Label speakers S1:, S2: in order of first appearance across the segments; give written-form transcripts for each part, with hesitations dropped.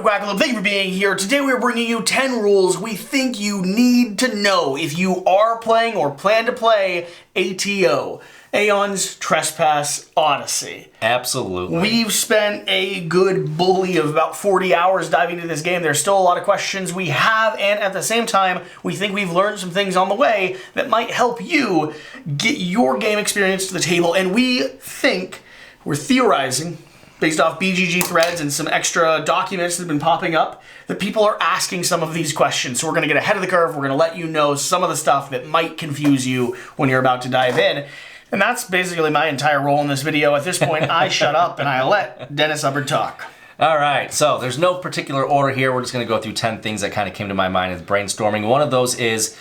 S1: Quackalope, thank you for being here. Today we're bringing you 10 rules we think you need to know if you are playing or plan to play ATO, Aeon's Trespass Odyssey.
S2: Absolutely.
S1: We've spent a good bully of about 40 hours diving into this game. There's still a lot of questions we have, and at the same time, we think we've learned some things on the way that might help you get your game experience to the table. And we think, we're theorizing, based off BGG threads and some extra documents that have been popping up, that people are asking some of these questions. So we're going to get ahead of the curve. We're going to let you know some of the stuff that might confuse you when you're about to dive in. And that's basically my entire role in this video. At this point, I shut up and I let Dennis Hubbard talk.
S2: All right, so there's no particular order here. We're just going to go through 10 things that kind of came to my mind as brainstorming. One of those is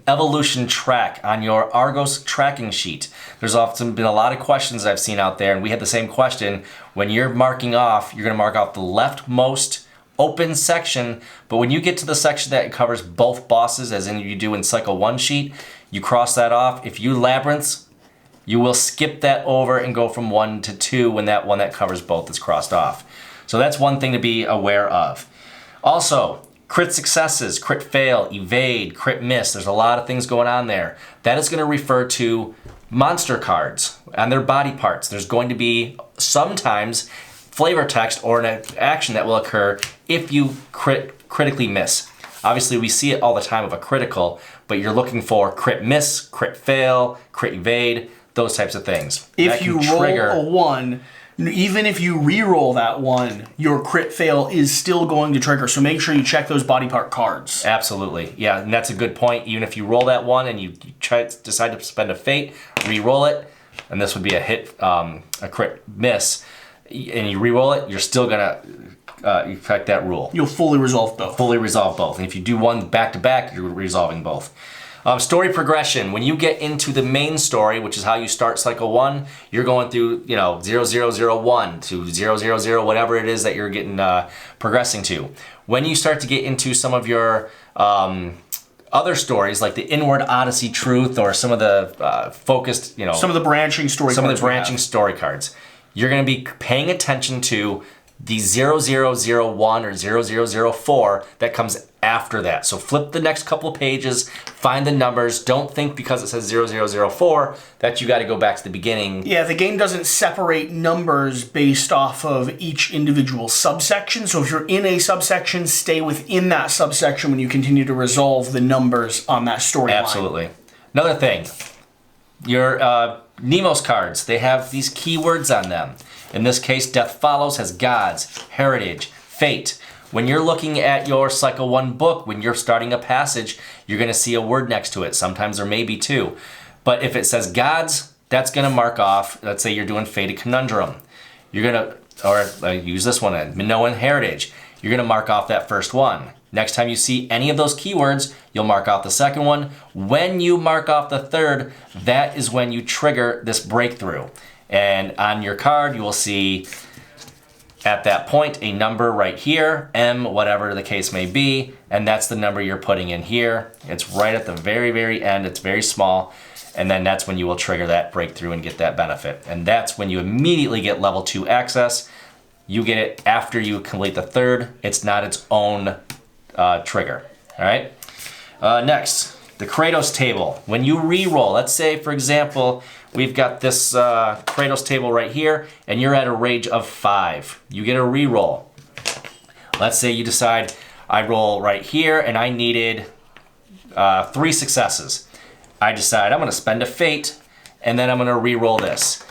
S2: evolution track on your Argos tracking sheet. There's often been a lot of questions I've seen out there, and we had the same question. When you're marking off, you're going to mark off the leftmost open section, but when you get to the section that covers both bosses, as in you do in Cycle 1 sheet, you cross that off. If you labyrinths, you will skip that over and go from 1 to 2 when that one that covers both is crossed off. So that's one thing to be aware of. Also, crit successes, crit fail, evade, crit miss. There's a lot of things going on there. That is going to refer to monster cards and their body parts. There's going to be sometimes flavor text or an action that will occur if you critically miss. Obviously, we see it all the time of a critical, but you're looking for crit miss, crit fail, crit evade, those types of things.
S1: If you roll a 1, even if you re-roll that 1, your crit fail is still going to trigger. So make sure you check those body part cards.
S2: Absolutely. Yeah, and that's a good point. Even if you roll that 1 and you decide to spend a fate, re-roll it, and this would be a hit, a crit miss, and you re-roll it, you're still going to affect that rule.
S1: You'll fully resolve both.
S2: Fully resolve both. And if you do one back-to-back, you're resolving both. Story progression. When you get into the main story, which is how you start Cycle 1, you're going through, 0001 to 000, whatever it is that you're getting progressing to. When you start to get into some of your other stories, like the Inward Odyssey Truth or some of the focused,
S1: some of the branching story
S2: some
S1: cards.
S2: Of the branching story cards, you're going to be paying attention to the 0001 or 0004 that comes after that. So flip the next couple of pages, find the numbers. Don't think because it says 0004 that you got to go back to the beginning.
S1: Yeah, the game doesn't separate numbers based off of each individual subsection. So if you're in a subsection, stay within that subsection when you continue to resolve the numbers on that storyline.
S2: Absolutely. Another thing, your Nemos cards, they have these keywords on them. In this case, Death Follows has gods, heritage, fate. When you're looking at your Cycle 1 book, when you're starting a passage, you're going to see a word next to it. Sometimes there may be two. But if it says gods, that's going to mark off, let's say you're doing Fated Conundrum. You're going to, or use this one, Minoan Heritage. You're going to mark off that first one. Next time you see any of those keywords, you'll mark off the second one. When you mark off the third, that is when you trigger this breakthrough. And on your card, you will see at that point a number right here, M, whatever the case may be, and that's the number you're putting in here. It's right at the very, very end. It's very small, and then that's when you will trigger that breakthrough and get that benefit. And that's when you immediately get level 2 access. You get it after you complete the third. It's not its own trigger, all right? Next, the Kratos table. When you re-roll, let's say, for example, we've got this Kratos table right here, and you're at a rage of 5. You get a re-roll. Let's say you decide, I roll right here, and I needed 3 successes. I decide I'm going to spend a fate, and then I'm going to re-roll this.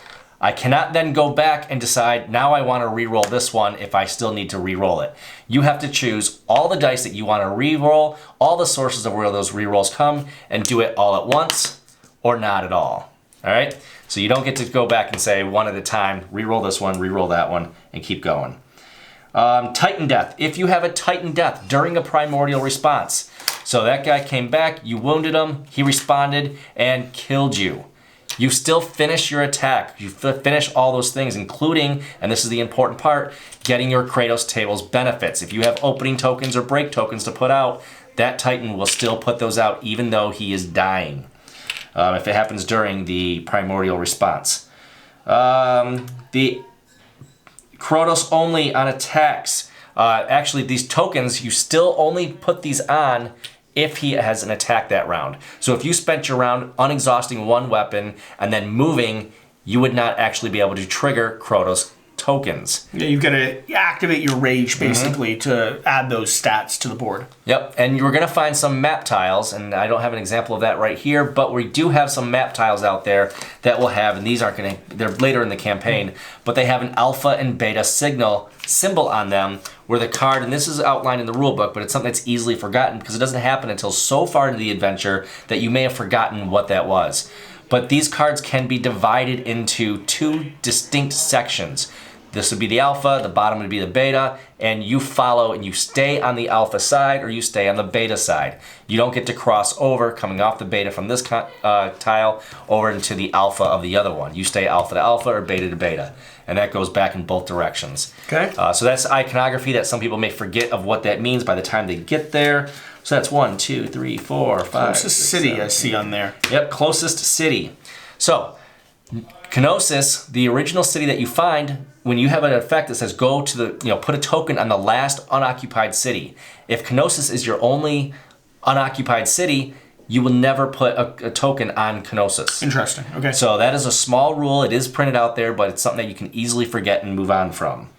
S2: I cannot then go back and decide, now I want to re-roll this one if I still need to re-roll it. You have to choose all the dice that you want to re-roll, all the sources of where those re-rolls come, and do it all at once or not at all. All right? So you don't get to go back and say one at a time, re-roll this one, re-roll that one, and keep going. Titan Death. If you have a Titan Death during a Primordial response, so that guy came back, you wounded him, he responded, and killed you. You still finish your attack. You finish all those things, including, and this is the important part, getting your Kratos table's benefits. If you have opening tokens or break tokens to put out, that Titan will still put those out even though he is dying. If it happens during the Primordial response. The Kratos only on attacks. Actually, these tokens, you still only put these on if he has an attack that round. So if you spent your round unexhausting one weapon and then moving, you would not actually be able to trigger Krotos tokens.
S1: Yeah, you've got to activate your rage, basically, to add those stats to the board.
S2: Yep, and you're going to find some map tiles, and I don't have an example of that right here, but we do have some map tiles out there that will have, and these aren't going to, they're later in the campaign, but they have an alpha and beta symbol on them, where the card, and this is outlined in the rule book, but it's something that's easily forgotten because it doesn't happen until so far into the adventure that you may have forgotten what that was. But these cards can be divided into two distinct sections. This would be the alpha, the bottom would be the beta, and you follow and you stay on the alpha side or you stay on the beta side. You don't get to cross over coming off the beta from this tile over into the alpha of the other one. You stay alpha to alpha or beta to beta, and that goes back in both directions.
S1: Okay.
S2: So that's iconography that some people may forget of what that means by the time they get there. So that's 1, 2, 3, 4, 5.
S1: Closest
S2: 6,
S1: city
S2: 7,
S1: I see on there.
S2: Yep, closest city. So, Knossos, the original city that you find, when you have an effect that says go to the, put a token on the last unoccupied city. If Knossos is your only unoccupied city, you will never put a token on Knossos.
S1: Interesting. Okay.
S2: So that is a small rule. It is printed out there, but it's something that you can easily forget and move on from.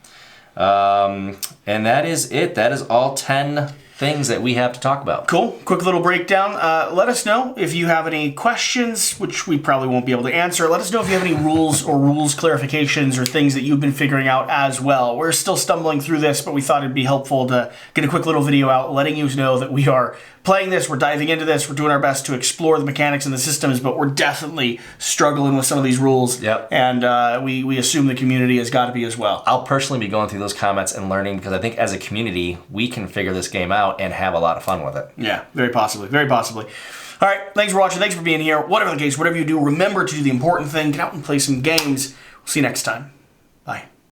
S2: And that is it. That is all 10 things that we have to talk about.
S1: Cool. Quick little breakdown. Let us know if you have any questions, which we probably won't be able to answer. Let us know if you have any rules or rules clarifications or things that you've been figuring out as well. We're still stumbling through this, but we thought it'd be helpful to get a quick little video out letting you know that we are playing this, we're diving into this, we're doing our best to explore the mechanics and the systems, but we're definitely struggling with some of these rules.
S2: Yep.
S1: And we assume the community has got to be as well.
S2: I'll personally be going through those comments and learning because I think as a community, we can figure this game out and have a lot of fun with it.
S1: Yeah, very possibly. Very possibly. All right, thanks for watching. Thanks for being here. Whatever the case, whatever you do, remember to do the important thing. Get out and play some games. We'll see you next time. Bye.